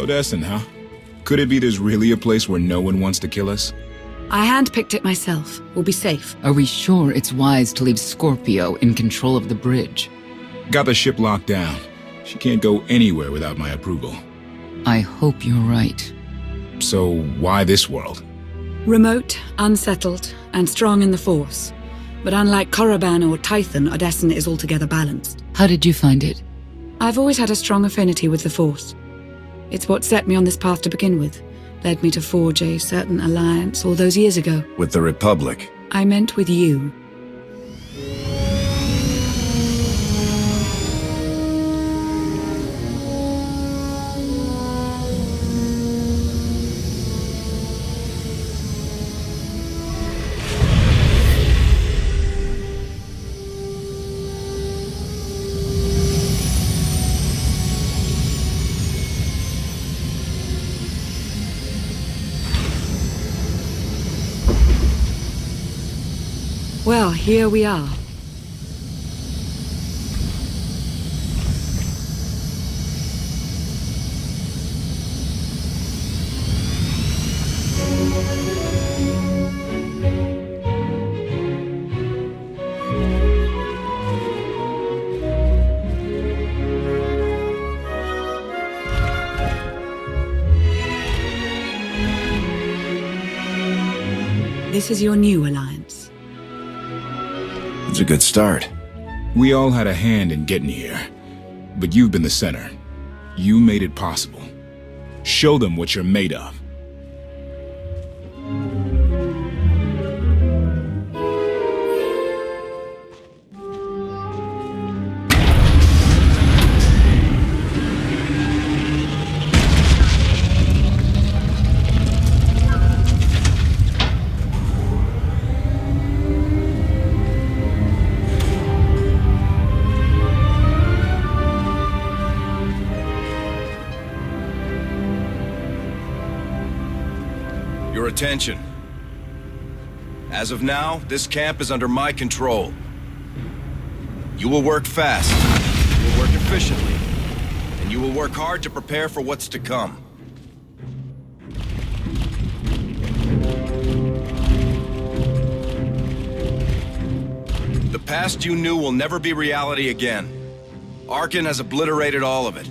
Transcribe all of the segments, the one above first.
Odessen, huh? Could it be there's really a place where no one wants to kill us? I handpicked it myself. We'll be safe. Are we sure it's wise to leave Scorpio in control of the bridge? Got the ship locked down. She can't go anywhere without my approval. I hope you're right. So why this world? Remote, unsettled, and strong in the Force. But unlike Korriban or Tython, Odessen is altogether balanced. How did you find it? I've always had a strong affinity with the Force. It's what set me on this path to begin with. Led me to forge a certain alliance all those years ago. With the Republic? I meant with you. Well, here we are. This is your new alliance. It's a good start. We all had a hand in getting here, but you've been the center. You made it possible. Show them what you're made of. Your attention. As of now, this camp is under my control. You will work fast, you will work efficiently, and you will work hard to prepare for what's to come. The past you knew will never be reality again. Arcann has obliterated all of it.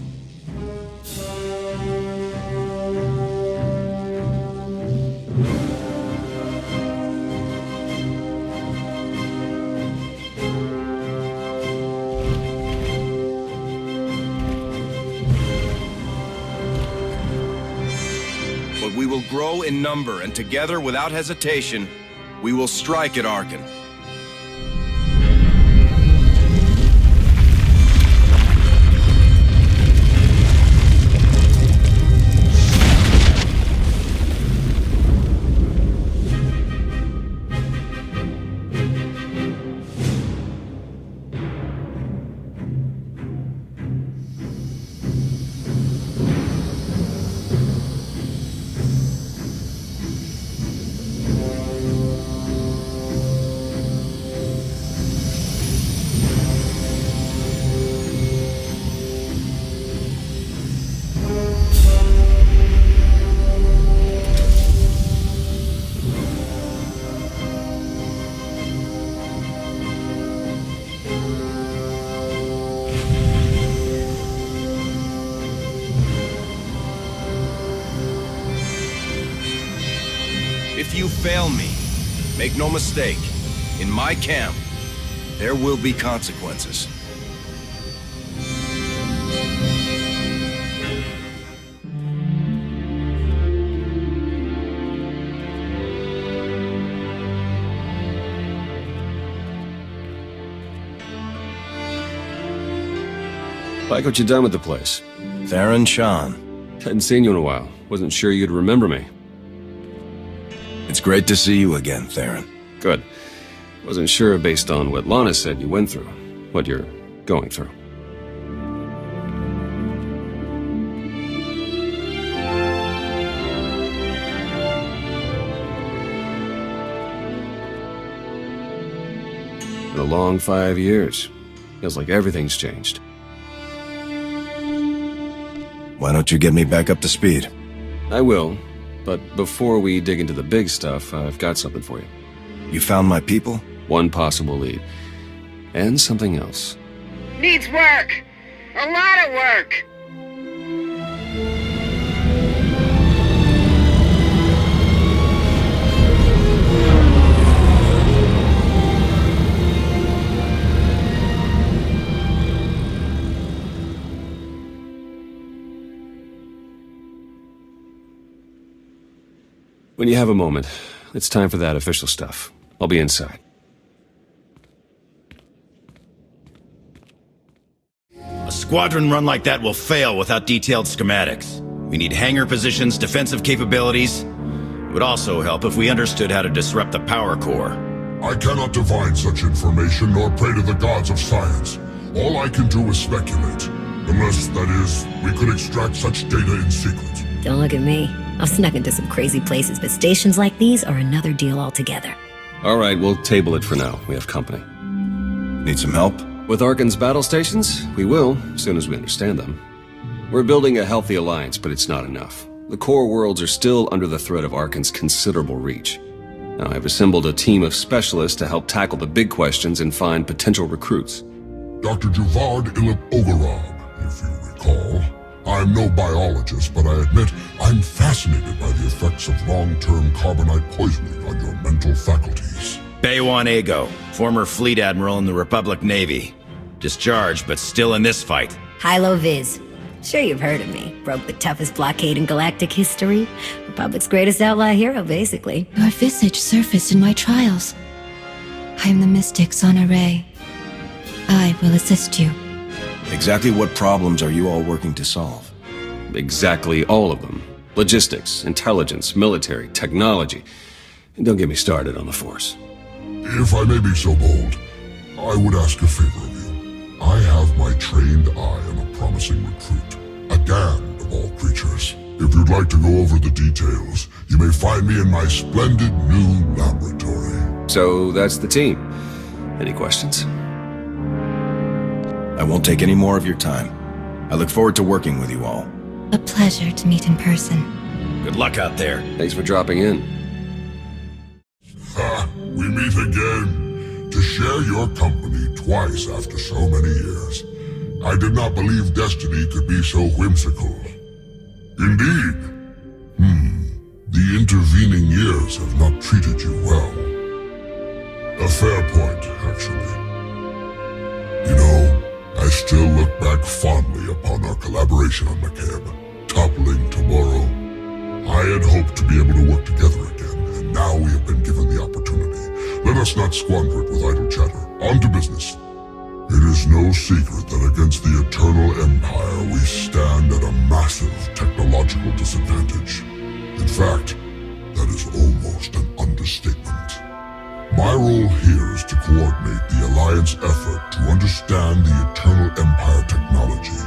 But we will grow in number, and together, without hesitation, we will strike at Arcann. If you fail me, make no mistake, in my camp, there will be consequences. Like what you done with the place. Theron Shan. Hadn't seen you in a while. Wasn't sure you'd remember me. It's great to see you again, Theron. Good. Wasn't sure based on what Lana said you went through. What you're going through. Been a long 5 years. Feels like everything's changed. Why don't you get me back up to speed? I will, but before we dig into the big stuff, I've got something for you. You found my people? One possible lead. And something else. Needs work! A lot of work! When you have a moment, it's time for that official stuff. I'll be inside. A squadron run like that will fail without detailed schematics. We need hangar positions, defensive capabilities. It would also help if we understood how to disrupt the power core. I cannot divine such information nor pray to the gods of science. All I can do is speculate. Unless, that is, we could extract such data in secret. Don't look at me. I've snuck into some crazy places, but stations like these are another deal altogether. All right, we'll table it for now. We have company. Need some help? With Arcann's battle stations, we will, as soon as we understand them. We're building a healthy alliance, but it's not enough. The core worlds are still under the threat of Arcann's considerable reach. Now, I've assembled a team of specialists to help tackle the big questions and find potential recruits. Dr. Juvard Ilip Ogorab, if you recall. I'm no biologist, but I admit I'm fascinated by the effects of long-term carbonite poisoning on your mental faculties. Baywan Ego, former fleet admiral in the Republic Navy. Discharged, but still in this fight. Hilo Viz. Sure you've heard of me. Broke the toughest blockade in galactic history. Republic's greatest outlaw hero, basically. Your visage surfaced in my trials. I am the Mystic's on array. I will assist you. Exactly what problems are you all working to solve? Exactly all of them. Logistics, intelligence, military, technology. And don't get me started on the Force. If I may be so bold, I would ask a favor of you. I have my trained eye on a promising recruit. A damned of all creatures. If you'd like to go over the details, you may find me in my splendid new laboratory. So that's the team. Any questions? I won't take any more of your time. I look forward to working with you all. A pleasure to meet in person. Good luck out there. Thanks for dropping in. Ha! We meet again. To share your company twice after so many years. I did not believe destiny could be so whimsical. Indeed. The intervening years have not treated you well. A fair point, actually. You know, I still look back fondly upon our collaboration on McCabe, toppling tomorrow. I had hoped to be able to work together again, and now we have been given the opportunity. Let us not squander it with idle chatter. On to business. It is no secret that against the Eternal Empire we stand at a massive technological disadvantage. In fact, that is almost an understatement. My role here is to coordinate the Alliance effort to understand the Eternal Empire technology,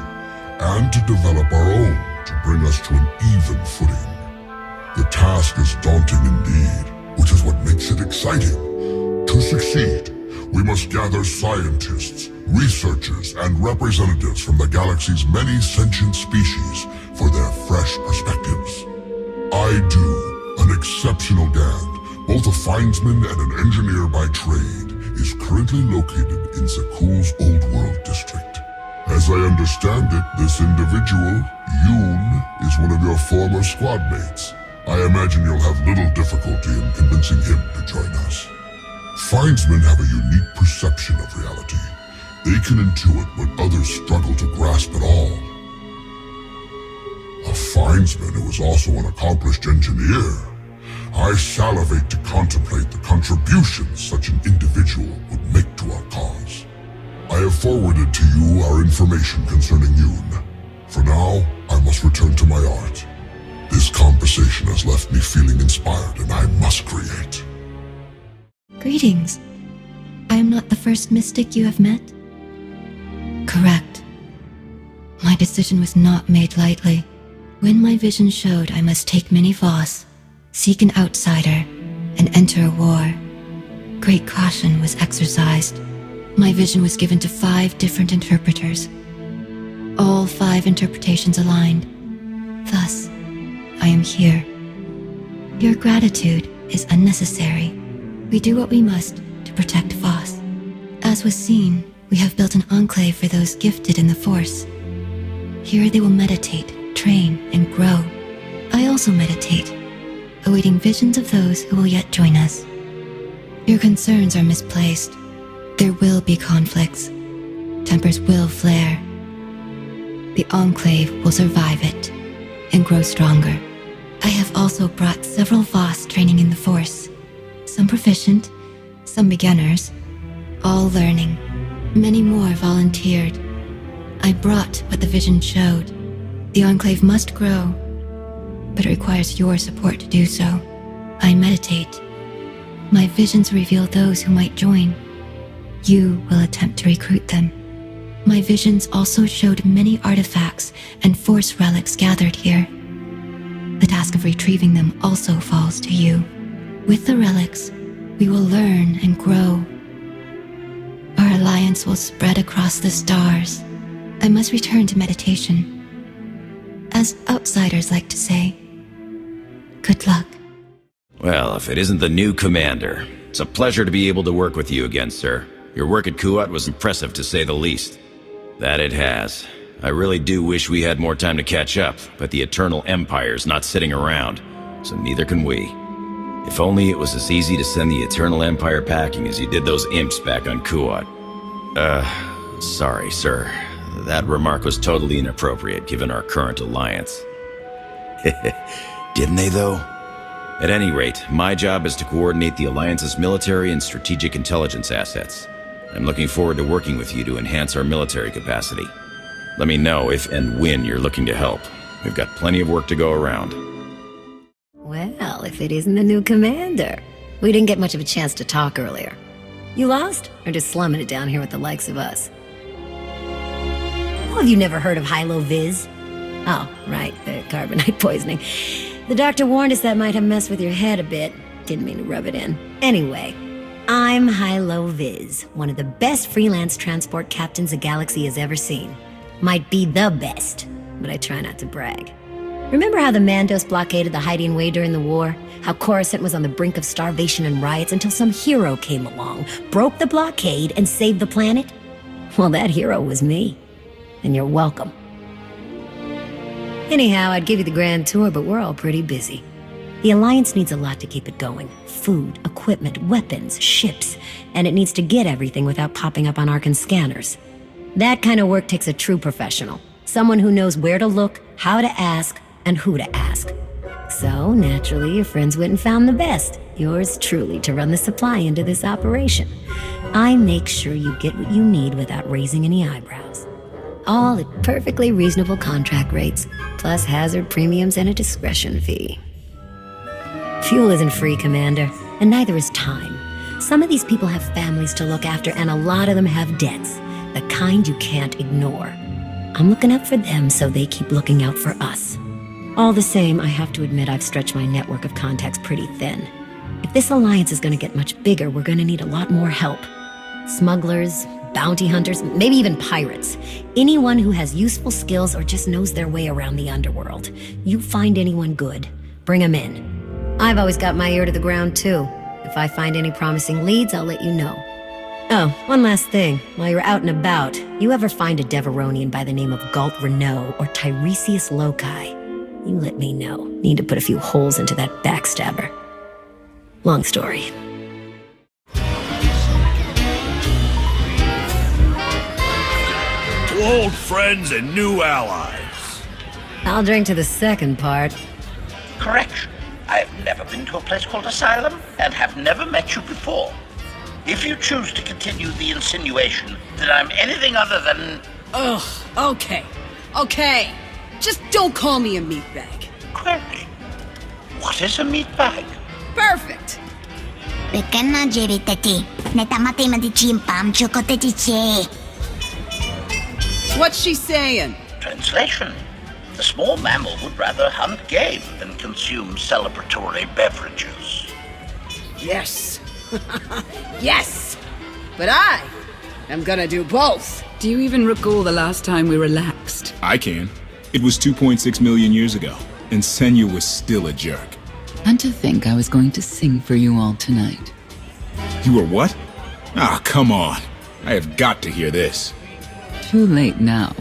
and to develop our own to bring us to an even footing. The task is daunting indeed, which is what makes it exciting. To succeed, we must gather scientists, researchers, and representatives from the galaxy's many sentient species for their fresh perspectives. I do, an exceptional Gand, both a findsman and an engineer by trade, is currently located in Zakuul's Old World district. As I understand it, this individual, Yoon, is one of your former squad mates. I imagine you'll have little difficulty in convincing him to join us. Findsmen have a unique perception of reality. They can intuit what others struggle to grasp at all. A findsman who is also an accomplished engineer. I salivate to contemplate the contributions such an individual would make to our cause. I have forwarded to you our information concerning Yoon. For now, I must return to my art. This conversation has left me feeling inspired, and I must create. Greetings. I am not the first mystic you have met? Correct. My decision was not made lightly. When my vision showed I must take Mini Voss, seek an outsider, and enter a war, great caution was exercised. My vision was given to 5 different interpreters. All 5 interpretations aligned, Thus, I am here. Your gratitude is unnecessary. We do what we must to protect Voss. As was seen, we have built an enclave for those gifted in the Force. Here they will meditate, train, and grow. I also meditate, awaiting visions of those who will yet join us. Your concerns are misplaced. There will be conflicts. Tempers will flare. The Enclave will survive it and grow stronger. I have also brought several Voss training in the Force. Some proficient, some beginners, all learning. Many more volunteered. I brought what the vision showed. The Enclave must grow, but it requires your support to do so. I meditate. My visions reveal those who might join. You will attempt to recruit them. My visions also showed many artifacts and Force relics gathered here. The task of retrieving them also falls to you. With the relics, we will learn and grow. Our alliance will spread across the stars. I must return to meditation. As outsiders like to say, good luck. Well, if it isn't the new commander, it's a pleasure to be able to work with you again, sir. Your work at Kuat was impressive, to say the least. That it has. I really do wish we had more time to catch up, but the Eternal Empire's not sitting around, so neither can we. If only it was as easy to send the Eternal Empire packing as you did those imps back on Kuat. Sorry, sir. That remark was totally inappropriate, given our current alliance. Didn't they, though? At any rate, my job is to coordinate the Alliance's military and strategic intelligence assets. I'm looking forward to working with you to enhance our military capacity. Let me know if and when you're looking to help. We've got plenty of work to go around. Well, if it isn't the new commander. We didn't get much of a chance to talk earlier. You lost? Or just slumming it down here with the likes of us? Oh, have you never heard of Hilo-Viz? Oh, right, the carbonite poisoning. The doctor warned us that might have messed with your head a bit. Didn't mean to rub it in. Anyway, I'm Hilo-Viz, one of the best freelance transport captains the galaxy has ever seen. Might be the best, but I try not to brag. Remember how the Mandos blockaded the hiding way during the war? How Coruscant was on the brink of starvation and riots until some hero came along, broke the blockade, and saved the planet? Well, that hero was me. And you're welcome. Anyhow, I'd give you the grand tour, but we're all pretty busy. The Alliance needs a lot to keep it going. Food, equipment, weapons, ships, and it needs to get everything without popping up on Arcann scanners. That kind of work takes a true professional. Someone who knows where to look, how to ask, and who to ask. So, naturally, your friends went and found the best. Yours truly to run the supply into this operation. I make sure you get what you need without raising any eyebrows. All at perfectly reasonable contract rates, plus hazard premiums and a discretion fee. Fuel isn't free, Commander, and neither is time. Some of these people have families to look after, and a lot of them have debts, the kind you can't ignore. I'm looking out for them, so they keep looking out for us. All the same, I have to admit I've stretched my network of contacts pretty thin. If this alliance is going to get much bigger, we're going to need a lot more help. Smugglers, bounty hunters, maybe even pirates. Anyone who has useful skills or just knows their way around the underworld. You find anyone good, bring them in. I've always got my ear to the ground, too. If I find any promising leads, I'll let you know. Oh, one last thing. While you're out and about, you ever find a Deveronian by the name of Galt Renault or Tiresias Loci, you let me know. Need to put a few holes into that backstabber. Long story. To old friends and new allies. I'll drink to the second part. Correction. I've never been to a place called Asylum and have never met you before. If you choose to continue the insinuation that I'm anything other than... Ugh, okay. Just don't call me a meatbag. Query. What is a meatbag? Perfect. What's she saying? Translation. The small mammal would rather hunt game than consume celebratory beverages. Yes. Yes! But I am gonna do both. Do you even recall the last time we relaxed? I can. It was 2.6 million years ago, and Senya was still a jerk. And to think I was going to sing for you all tonight. You were what? Ah, come on. I have got to hear this. Too late now.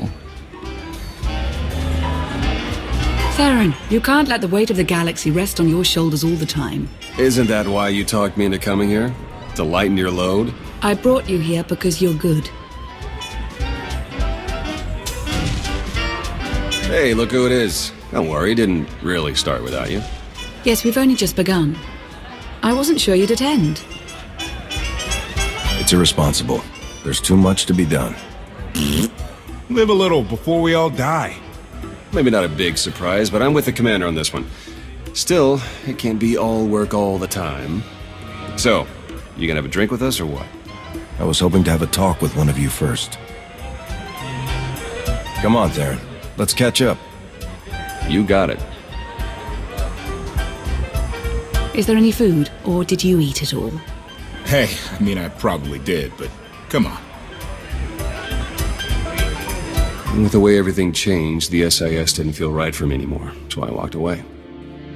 Theron, you can't let the weight of the galaxy rest on your shoulders all the time. Isn't that why you talked me into coming here? To lighten your load? I brought you here because you're good. Hey, look who it is. Don't worry, didn't really start without you. Yes, we've only just begun. I wasn't sure you'd attend. It's irresponsible. There's too much to be done. Live a little before we all die. Maybe not a big surprise, but I'm with the commander on this one. Still, it can't be all work all the time. So, you gonna have a drink with us or what? I was hoping to have a talk with one of you first. Come on, Theron. Let's catch up. You got it. Is there any food, or did you eat it all? Hey, I mean, I probably did, but come on. And with the way everything changed, the SIS didn't feel right for me anymore, so I walked away.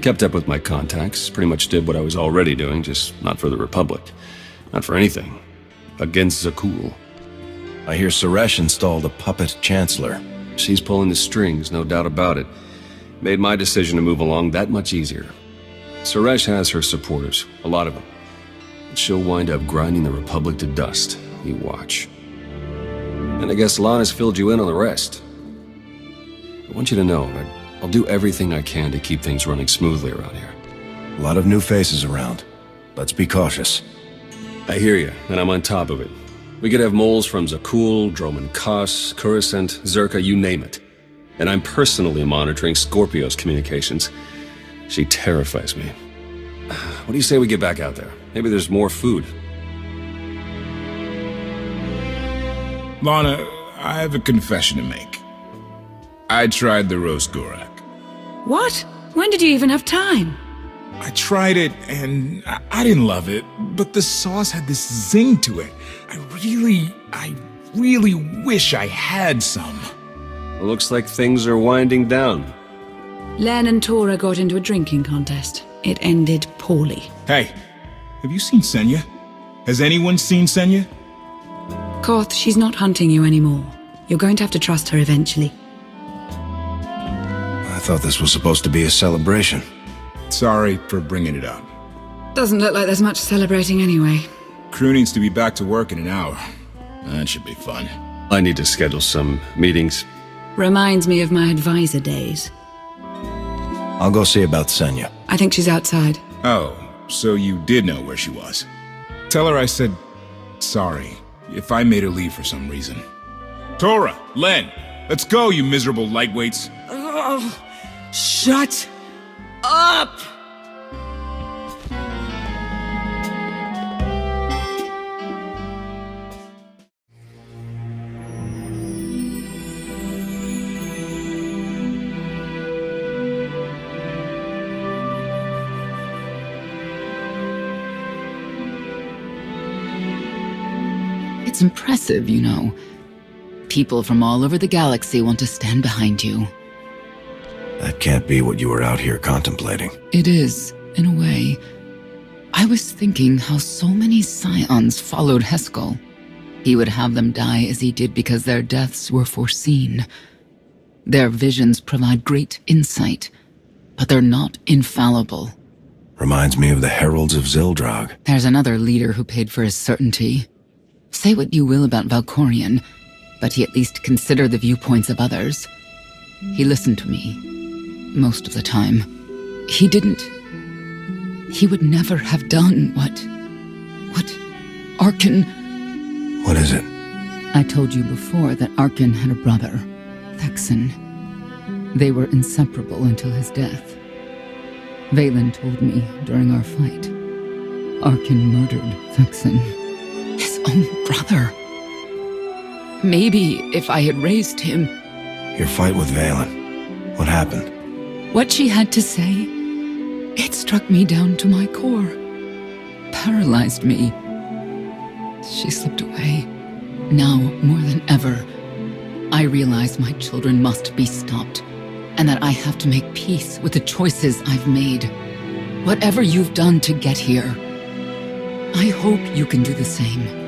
Kept up with my contacts, pretty much did what I was already doing, just not for the Republic. Not for anything. Against Zakul. I hear Suresh installed a puppet chancellor. She's pulling the strings, no doubt about it. Made my decision to move along that much easier. Suresh has her supporters, a lot of them. But she'll wind up grinding the Republic to dust. You watch. And I guess Lana's filled you in on the rest. I want you to know that I'll do everything I can to keep things running smoothly around here. A lot of new faces around. Let's be cautious. I hear you, and I'm on top of it. We could have moles from Zakul, Droman Kos, Coruscant, Zerka, you name it. And I'm personally monitoring Scorpio's communications. She terrifies me. What do you say we get back out there? Maybe there's more food. Lana, I have a confession to make. I tried the roast Gorak. What? When did you even have time? I tried it, and I didn't love it, but the sauce had this zing to it. I really wish I had some. It looks like things are winding down. Len and Tora got into a drinking contest. It ended poorly. Hey, have you seen Senya? Has anyone seen Senya? Koth, she's not hunting you anymore. You're going to have to trust her eventually. I thought this was supposed to be a celebration. Sorry for bringing it up. Doesn't look like there's much celebrating anyway. Crew needs to be back to work in an hour. That should be fun. I need to schedule some meetings. Reminds me of my advisor days. I'll go see about Senya. I think she's outside. Oh, so you did know where she was. Tell her I said sorry if I made her leave for some reason. Tora, Len, let's go, you miserable lightweights. Oh, shut up! It's impressive, you know. People from all over the galaxy want to stand behind you. That can't be what you were out here contemplating. It is, in a way. I was thinking how so many Scions followed Heskel. He would have them die as he did because their deaths were foreseen. Their visions provide great insight, but they're not infallible. Reminds me of the Heralds of Zildrog. There's another leader who paid for his certainty. Say what you will about Valkorion, but he at least considered the viewpoints of others. He listened to me, most of the time. He would nenever have done what Arcann... What is it? I told you before that Arcann had a brother, Thexan. They were inseparable until his death. Valen told me during our fight. Arcann murdered Thexan. His own brother. Maybe if I had raised him... Your fight with Valen. What happened? What she had to say, it struck me down to my core. Paralyzed me. She slipped away. Now, more than ever, I realize my children must be stopped. and that I have to make peace with the choices I've made. Whatever you've done to get here, I hope you can do the same.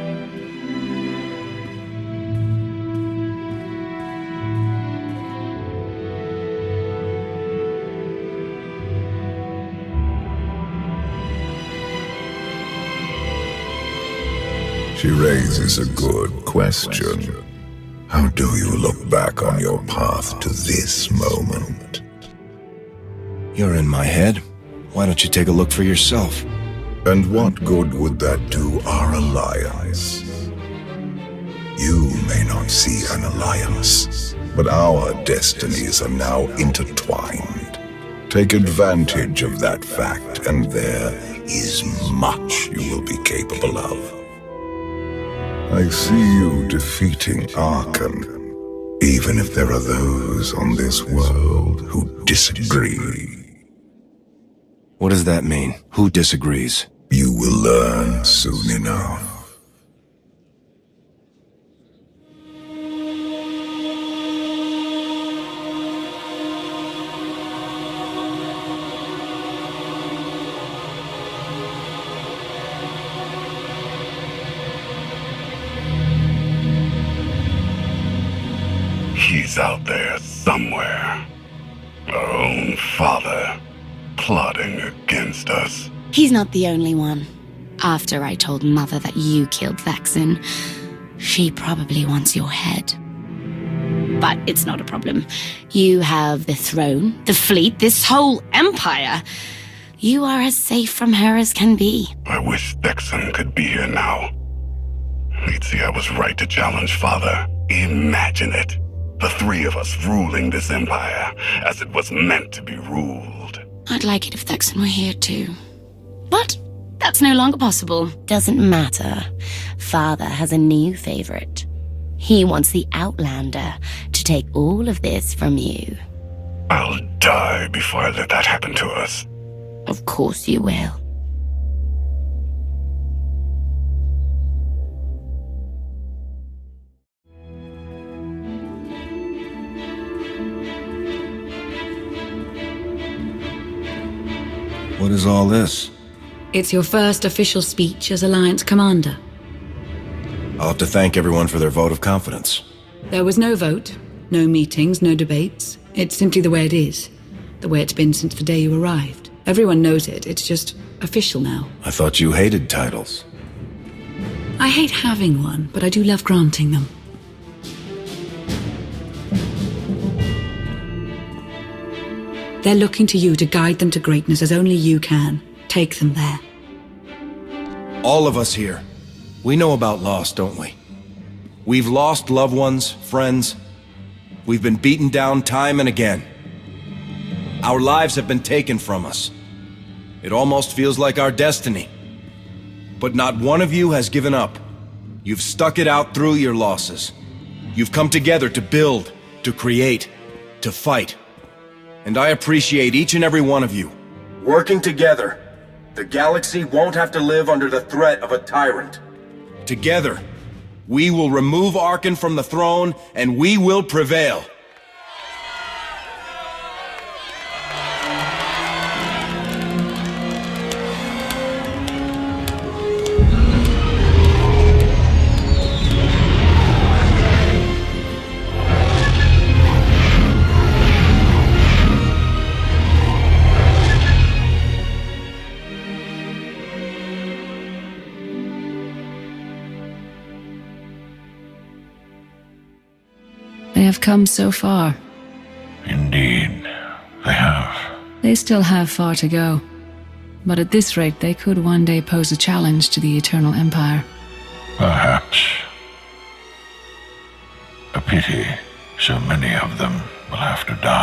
She raises a good question. How do you look back on your path to this moment? You're in my head. Why don't you take a look for yourself? And what good would that do our alliance? You may not see an alliance, but our destinies are now intertwined. Take advantage of that fact, and there is much you will be capable of. I see you defeating Arcann, even if there are those on this world who disagree. What does that mean? Who disagrees? You will learn soon enough. He's out there somewhere. Our own father, plotting against us. He's not the only one. After I told Mother that you killed Vexen, she probably wants your head. But it's not a problem. You have the throne, the fleet, this whole empire. You are as safe from her as can be. I wish Vexen could be here now. He'd see I was right to challenge Father. Imagine it. The three of us ruling this empire as it was meant to be ruled. I'd like it if Vexen were here too. But that's no longer possible. Doesn't matter. Father has a new favorite. He wants the Outlander to take all of this from you. I'll die before I let that happen to us. Of course you will. What is all this? It's your first official speech as Alliance Commander. I'll have to thank everyone for their vote of confidence. There was no vote, no meetings, no debates. It's simply the way it is. The way it's been since the day you arrived. Everyone knows it. It's just official now. I thought you hated titles. I hate having one, but I do love granting them. They're looking to you to guide them to greatness as only you can. Take them there. All of us here, we know about loss, don't we? We've lost loved ones, friends. We've been beaten down time and again. Our lives have been taken from us. It almost feels like our destiny. But not one of you has given up. You've stuck it out through your losses. You've come together to build, to create, to fight. And I appreciate each and every one of you. Working together, the galaxy won't have to live under the threat of a tyrant. Together, we will remove Arcann from the throne, and we will prevail. They have come so far. Indeed, they have. They still have far to go. But at this rate, they could one day pose a challenge to the Eternal Empire. Perhaps. A pity so many of them will have to die.